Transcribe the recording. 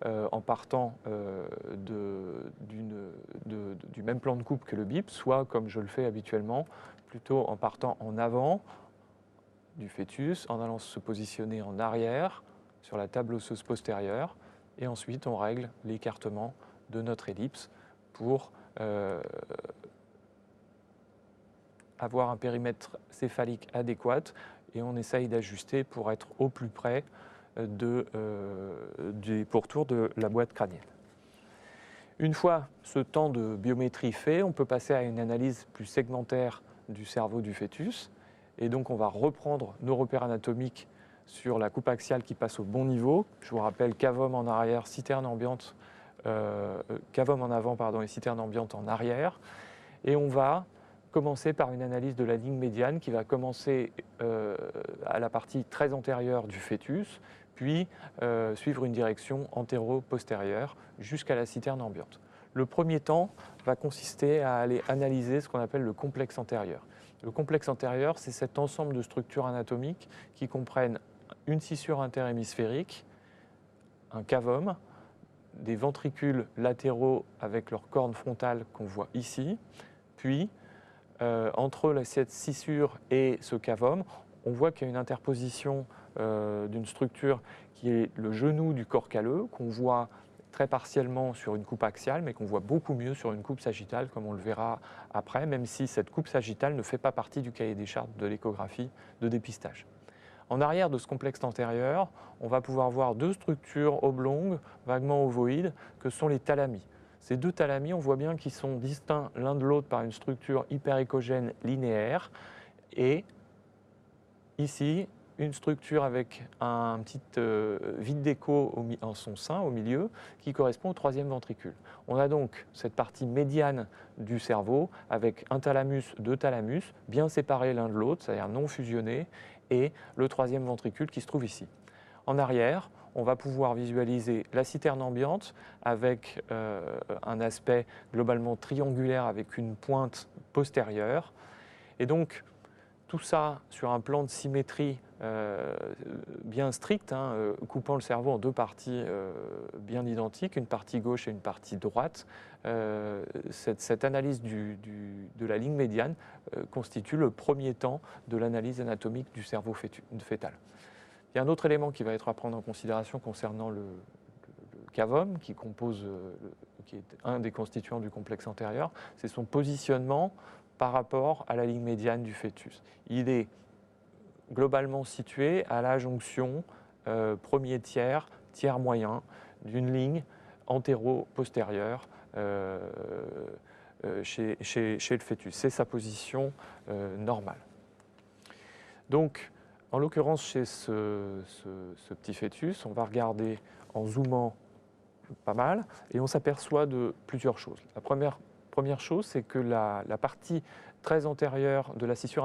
en partant du même plan de coupe que le bip, soit comme je le fais habituellement, plutôt en partant en avant du fœtus, en allant se positionner en arrière sur la table osseuse postérieure, et ensuite on règle l'écartement de notre ellipse pour avoir un périmètre céphalique adéquat, et on essaye d'ajuster pour être au plus près du pourtour de la boîte crânienne. Une fois ce temps de biométrie fait, on peut passer à une analyse plus segmentaire du cerveau du fœtus, et donc on va reprendre nos repères anatomiques sur la coupe axiale qui passe au bon niveau. Je vous rappelle cavum en arrière, citerne ambiante, cavum en avant et citerne ambiante en arrière, et on va commencer par une analyse de la ligne médiane qui va commencer à la partie très antérieure du fœtus, puis suivre une direction antéro-postérieure jusqu'à la citerne ambiante. Le premier temps va consister à aller analyser ce qu'on appelle le complexe antérieur. Le complexe antérieur, c'est cet ensemble de structures anatomiques qui comprennent une scissure interhémisphérique, un cavum, des ventricules latéraux avec leurs cornes frontales qu'on voit ici, puis entre cette scissure et ce cavum, on voit qu'il y a une interposition d'une structure qui est le genou du corps calleux, qu'on voit très partiellement sur une coupe axiale, mais qu'on voit beaucoup mieux sur une coupe sagittale, comme on le verra après, même si cette coupe sagittale ne fait pas partie du cahier des charges de l'échographie de dépistage. En arrière de ce complexe antérieur, on va pouvoir voir deux structures oblongues, vaguement ovoïdes, que sont les thalamies. Ces deux thalamies, on voit bien qu'ils sont distincts l'un de l'autre par une structure hyperéchogène linéaire, et ici, une structure avec un petit vide d'écho en son sein, au milieu, qui correspond au troisième ventricule. On a donc cette partie médiane du cerveau avec un thalamus, deux thalamus, bien séparés l'un de l'autre, c'est-à-dire non fusionnés, et le troisième ventricule qui se trouve ici. En arrière, on va pouvoir visualiser la citerne ambiante avec un aspect globalement triangulaire avec une pointe postérieure. Et donc, tout ça sur un plan de symétrie bien strict, coupant le cerveau en deux parties bien identiques, une partie gauche et une partie droite. Cette analyse de la ligne médiane constitue le premier temps de l'analyse anatomique du cerveau fœtal. Il y a un autre élément qui va être à prendre en considération concernant le cavum, qui est un des constituants du complexe antérieur, c'est son positionnement par rapport à la ligne médiane du fœtus. Il est globalement situé à la jonction premier tiers, tiers moyen d'une ligne antéro-postérieure chez le fœtus. C'est sa position normale. Donc, en l'occurrence, chez ce petit fœtus, on va regarder en zoomant pas mal, et on s'aperçoit de plusieurs choses. La première chose, c'est que la partie très antérieure de la scissure